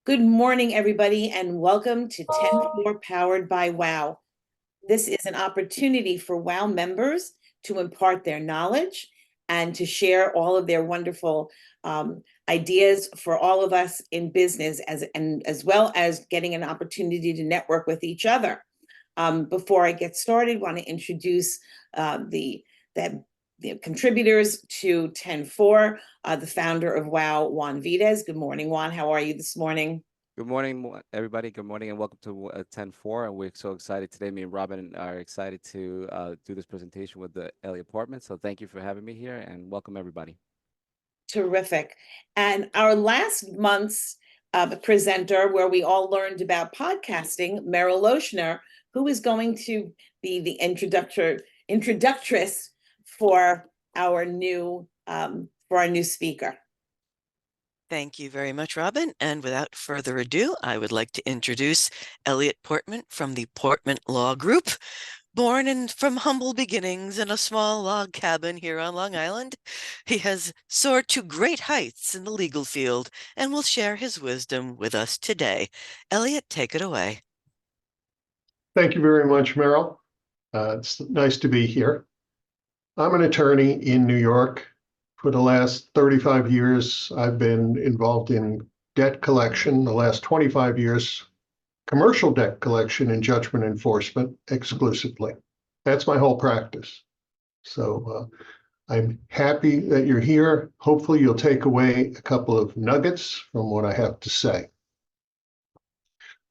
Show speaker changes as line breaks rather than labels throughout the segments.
Good morning, everybody, and welcome to 10-4 Powered by WOW. This is an opportunity for WOW members to impart their knowledge and to share all of their wonderful ideas for all of us in business, as well as getting an opportunity to network with each other. Before I get started, I want to introduce the contributors to 10-4, the founder of WOW, Juan Vides. Good morning, Juan. How are you this morning?
Good morning, everybody. Good morning and welcome to 10-4. And we're so excited today. Me and Robin are excited to do this presentation with the Elliot Portman. So thank you for having me here and welcome everybody.
Terrific. And our last month's presenter, where we all learned about podcasting, Meryl Lochner, who is going to be the introductress for our new speaker.
Thank you very much, Robin. And without further ado, I would like to introduce Elliot Portman from the Portman Law Group. Born from humble beginnings in a small log cabin here on Long Island, he has soared to great heights in the legal field and will share his wisdom with us today. Elliot, take it away.
Thank you very much, Meryl. It's nice to be here. I'm an attorney in New York. For the last 35 years, I've been involved in debt collection. The last 25 years, commercial debt collection and judgment enforcement exclusively. That's my whole practice. So I'm happy that you're here. Hopefully you'll take away a couple of nuggets from what I have to say.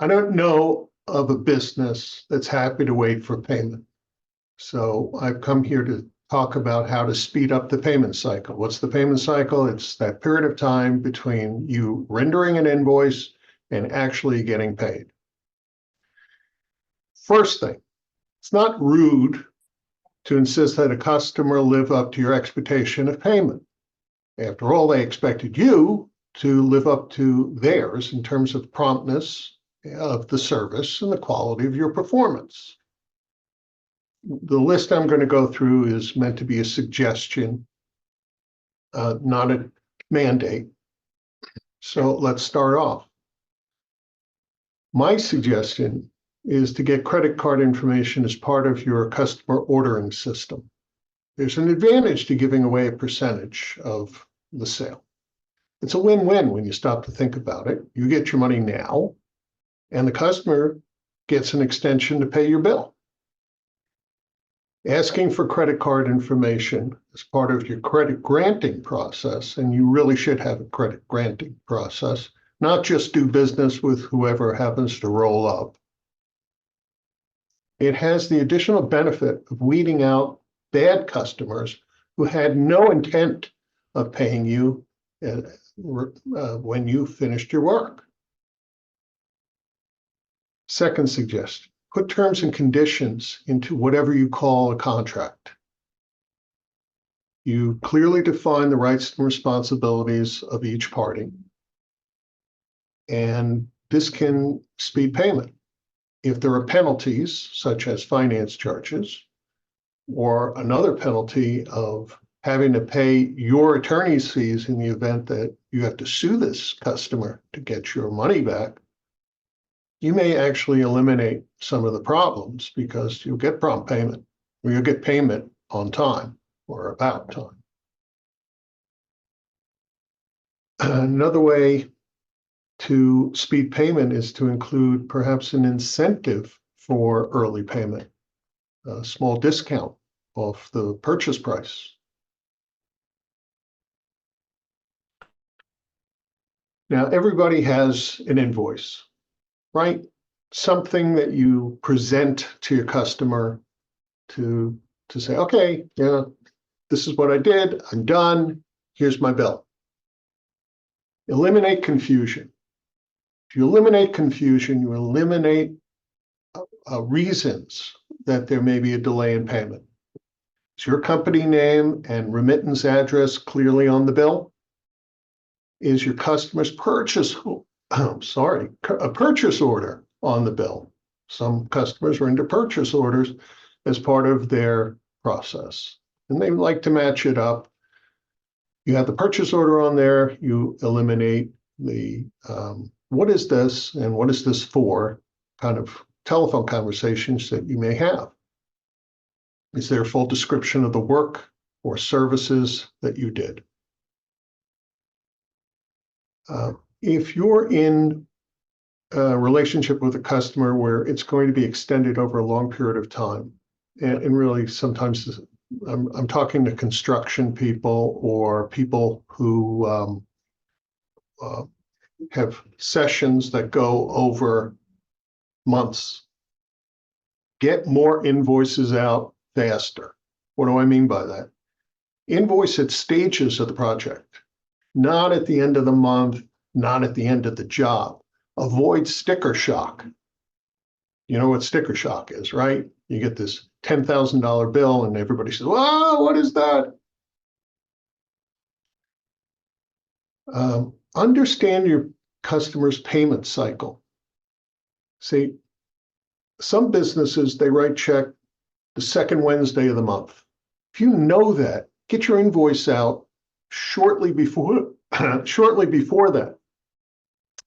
I don't know of a business that's happy to wait for payment. So I've come here to talk about how to speed up the payment cycle. What's the payment cycle? It's that period of time between you rendering an invoice and actually getting paid. First thing, it's not rude to insist that a customer live up to your expectation of payment. After all, they expected you to live up to theirs in terms of promptness of the service and the quality of your performance. The list I'm going to go through is meant to be a suggestion, not a mandate. So let's start off. My suggestion is to get credit card information as part of your customer ordering system. There's an advantage to giving away a percentage of the sale. It's a win-win when you stop to think about it. You get your money now, and the customer gets an extension to pay your bill. Asking for credit card information as part of your credit granting process, and you really should have a credit granting process, not just do business with whoever happens to roll up. It has the additional benefit of weeding out bad customers who had no intent of paying you when you finished your work. Second suggestion. Put terms and conditions into whatever you call a contract. You clearly define the rights and responsibilities of each party, and this can speed payment. If there are penalties, such as finance charges, or another penalty of having to pay your attorney's fees in the event that you have to sue this customer to get your money back, you may actually eliminate some of the problems because you'll get prompt payment, or you'll get payment on time or about time. Another way to speed payment is to include perhaps an incentive for early payment, a small discount off the purchase price. Now, everybody has an invoice, right? Something that you present to your customer to say, okay, yeah, this is what I did, I'm done, here's my bill. Eliminate confusion. If you eliminate confusion, you eliminate reasons that there may be a delay in payment. Is your company name and remittance address clearly on the bill? Is your customer's a purchase order on the bill? Some customers are into purchase orders as part of their process, and they like to match it up. You have the purchase order on there, you eliminate the what is this and what is this for kind of telephone conversations that you may have. Is there a full description of the work or services that you did? If you're in a relationship with a customer where it's going to be extended over a long period of time, and really sometimes I'm talking to construction people or people who have sessions that go over months. Get more invoices out faster. What do I mean by that? Invoice at stages of the project, not at the end of the month, not at the end of the job. Avoid sticker shock. You know what sticker shock is, right? You get this $10,000 bill and everybody says, "Wow, what is that?" Understand your customer's payment cycle. See, some businesses, they write check the second Wednesday of the month. If you know that, get your invoice out shortly before that.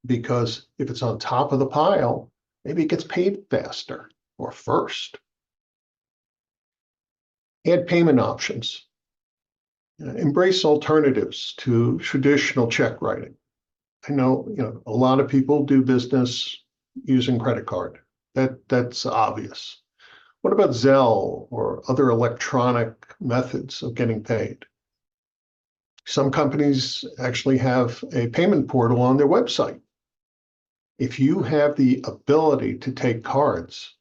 Because if it's on top of the pile, maybe it gets paid faster or first. Add payment options. Embrace alternatives to traditional check writing. I know, a lot of people do business using credit card. That's obvious. What about Zelle or other electronic methods of getting paid? Some companies actually have a payment portal on their website. If you have the ability to take cards,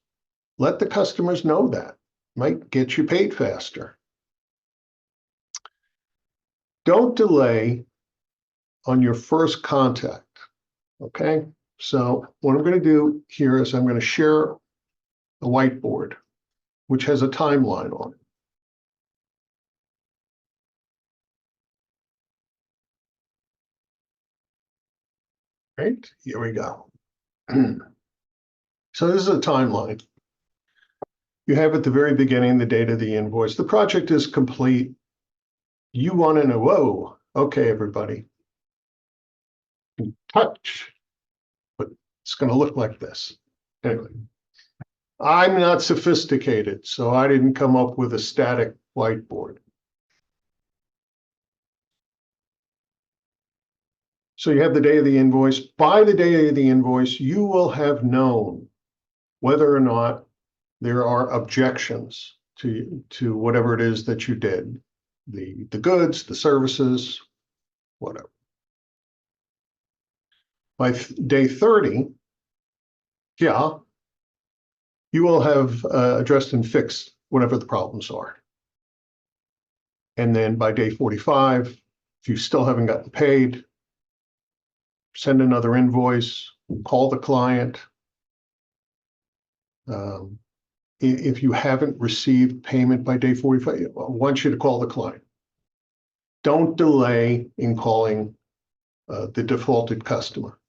let the customers know that. Might get you paid faster. Don't delay on your first contact, okay? So what I'm going to do here is I'm going to share a whiteboard, which has a timeline on it. Right, here we go. So this is a timeline. You have at the very beginning the date of the invoice. The project is complete. You want to know, whoa, okay, everybody. Touch, but it's going to look like this. Anyway, I'm not sophisticated, so I didn't come up with a static whiteboard. So you have the day of the invoice. By the day of the invoice, you will have known whether or not there are objections to whatever it is that you did, the goods, the services, whatever. By day 30, yeah, you will have addressed and fixed whatever the problems are. And then by day 45, if you still haven't gotten paid, send another invoice, call the client. If you haven't received payment by day 45, I want you to call the client. Don't delay in calling the defaulted customer.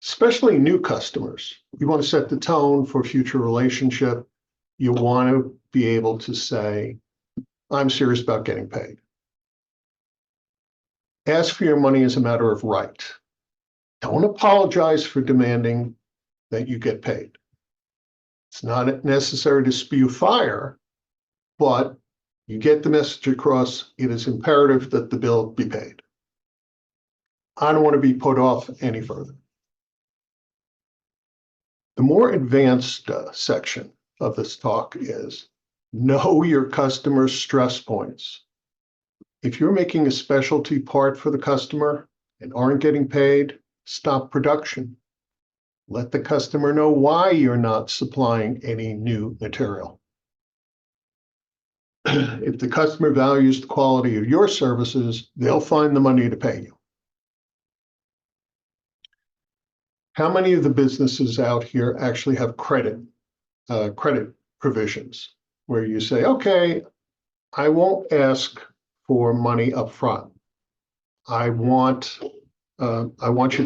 Especially new customers. You want to set the tone for future relationship. You want to be able to say, I'm serious about getting paid. Ask for your money as a matter of right. Don't apologize for demanding that you get paid. It's not necessary to spew fire, but you get the message across. It is imperative that the bill be paid. I don't want to be put off any further. The more advanced section of this talk is know your customer's stress points. If you're making a specialty part for the customer and aren't getting paid, stop production. Let the customer know why you're not supplying any new material. If the customer values the quality of your services, they'll find the money to pay you. How many of the businesses out here actually have credit provisions where you say, okay, I won't ask for money up front. I want you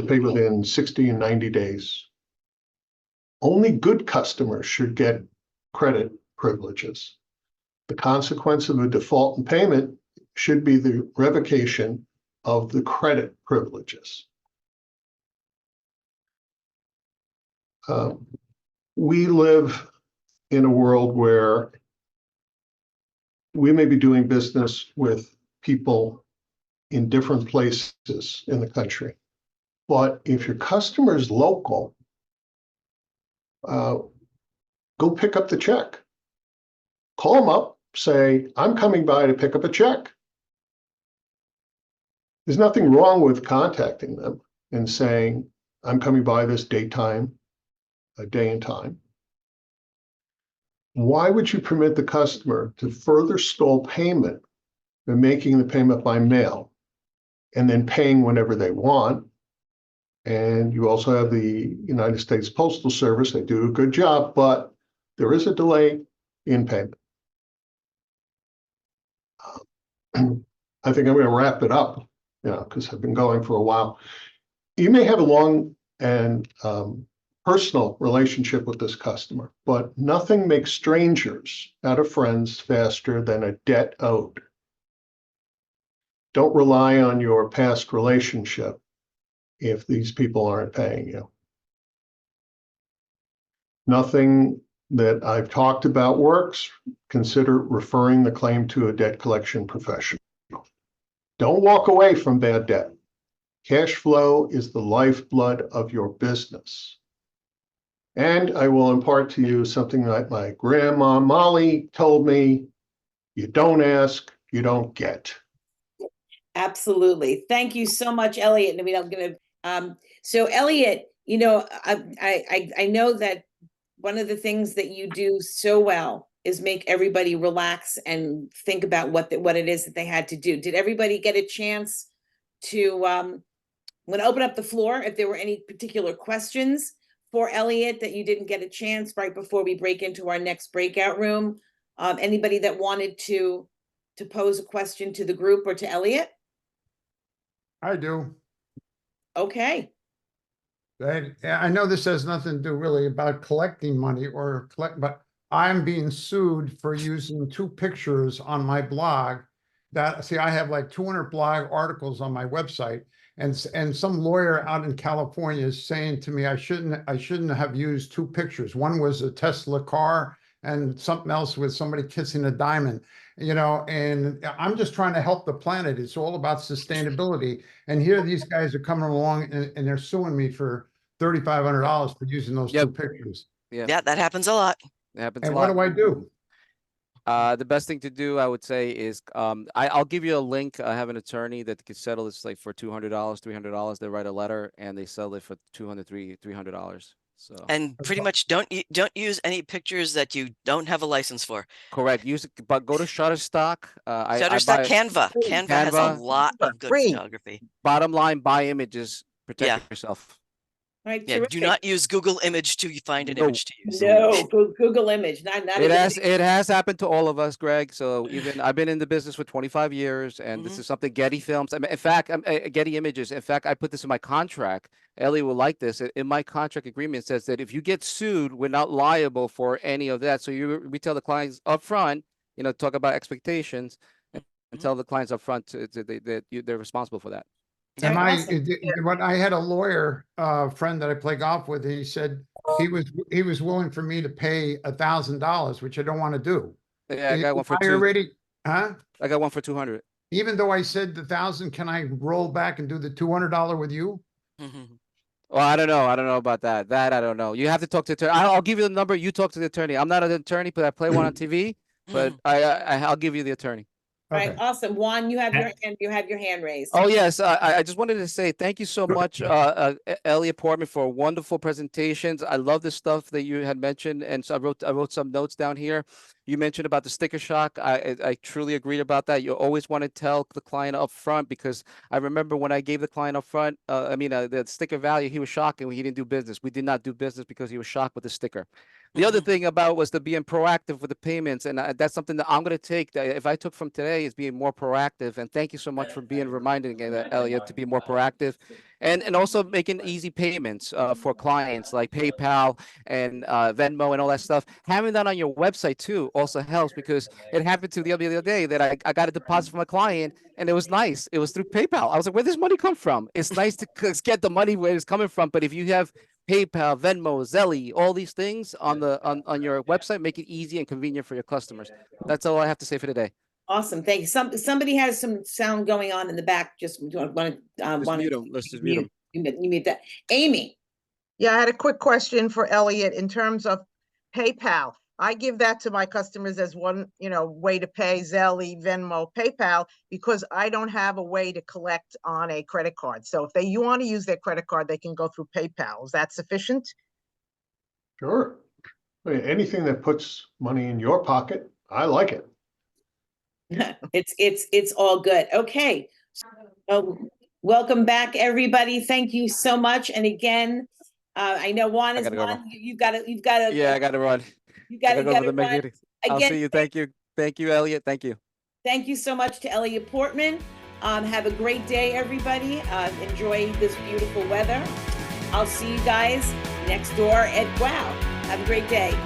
to pay within 60 and 90 days. Only good customers should get credit privileges. The consequence of a default in payment should be the revocation of the credit privileges. We live in a world where we may be doing business with people in different places in the country. But if your customer is local, go pick up the check. Call them up, say, I'm coming by to pick up a check. There's nothing wrong with contacting them and saying, I'm coming by this date, time, a day and time. Why would you permit the customer to further stall payment by making the payment by mail and then paying whenever they want? And you also have the United States Postal Service. They do a good job, but there is a delay in payment. I think I'm going to wrap it up, because I've been going for a while. You may have a long and personal relationship with this customer, but nothing makes strangers out of friends faster than a debt owed. Don't rely on your past relationship if these people aren't paying you. Nothing that I've talked about works. Consider referring the claim to a debt collection professional. Don't walk away from bad debt. Cash flow is the lifeblood of your business. And I will impart to you something that my grandma Molly told me: you don't ask, you don't get.
Absolutely. Thank you so much, Elliot. And I'm going to, so Elliot, I know that one of the things that you do so well is make everybody relax and think about what it is that they had to do. Did everybody get a chance to, I'm going to open up the floor if there were any particular questions for Elliot that you didn't get a chance right before we break into our next breakout room. Anybody that wanted to pose a question to the group or to Elliot?
I do.
Okay.
I know this has nothing to do really about collecting money but I'm being sued for using 2 pictures on my blog. I have like 200 blog articles on my website, and some lawyer out in California is saying to me I shouldn't have used 2 pictures. One was a Tesla car and something else with somebody kissing a diamond. And I'm just trying to help the planet. It's all about sustainability. And here these guys are coming along and they're suing me for $3,500 for using those 2 pictures.
Yeah, that happens a lot.
It happens
And
a lot.
what do I do?
The best thing to do, I would say, is I'll give you a link. I have an attorney that could settle this like for $200, $300. They write a letter and they sell it for $300. So
And pretty much don't use any pictures that you don't have a license for.
correct. Use it, but go to Shutterstock.
Shutterstock, Canva has a lot of good photography.
Bottom line, buy images, protect yourself.
All right.
Yeah,
Terrific.
do not use Google image to find an image to use.
No, Google image, not
It has happened to all of us, Greg. So even I've been in the business for 25 years, and this is something Getty Films. I mean, in fact, Getty Images. In fact, I put this in my contract. Ellie will like this. In my contract agreement, it says that if you get sued, we're not liable for any of that. So we tell the clients up front, talk about expectations, and tell the clients up front that they're responsible for that.
And
Awesome.
when I had a lawyer friend that I play golf with, he said he was willing for me to pay $1,000, which I don't want to do.
Yeah, I got one for
I already, huh?
I got one for 200.
Even though I said the 1,000, can I roll back and do the $200 with you?
Well, I don't know. I don't know about that. That I don't know. You have to talk to the attorney. I'll give you the number. You talk to the attorney. I'm not an attorney, but I play one on TV. But I'll give you the attorney.
All right, awesome. Juan, you have your hand raised.
Oh yes, I just wanted to say thank you so much, Elliot Portman, for wonderful presentations. I love the stuff that you had mentioned, and so I wrote some notes down here. You mentioned about the sticker shock. I truly agreed about that. You always want to tell the client up front, because I remember when I gave the client up front, the sticker value, he was shocked and he didn't do business. We did not do business because he was shocked with the sticker. The other thing about was the being proactive with the payments, and that's something that I'm going to take. If I took from today, is being more proactive. And thank you so much for being reminding Elliot to be more proactive, and also making easy payments for clients like PayPal and Venmo and all that stuff. Having that on your website too also helps, because it happened to the other day that I got a deposit from a client and it was nice. It was through PayPal. I was like, where does this money come from? It's nice to get the money where it's coming from, but if you have PayPal, Venmo, Zelle, all these things on on your website. Make it easy and convenient for your customers. That's all I have to say for today.
Awesome. Thank you. Somebody has some sound going on in the back. Just want to
Just mute them. Let's just mute them.
You mute that. Amy.
Yeah, I had a quick question for Elliot in terms of PayPal. I give that to my customers as one, way to pay, Zelle, Venmo, PayPal, because I don't have a way to collect on a credit card. So if you want to use their credit card, they can go through PayPal. Is that sufficient?
Sure. I mean, anything that puts money in your pocket, I like it.
It's all good. Okay. Welcome back, everybody. Thank you so much. And again, I know Juan is on. You've got to.
Yeah, I got to run.
You got to
go over the
run.
meeting. I'll see you. Thank you, Elliot. Thank you.
Thank you so much to Elliot Portman. Have a great day, everybody. Enjoy this beautiful weather. I'll see you guys next door at WOW. Have a great day.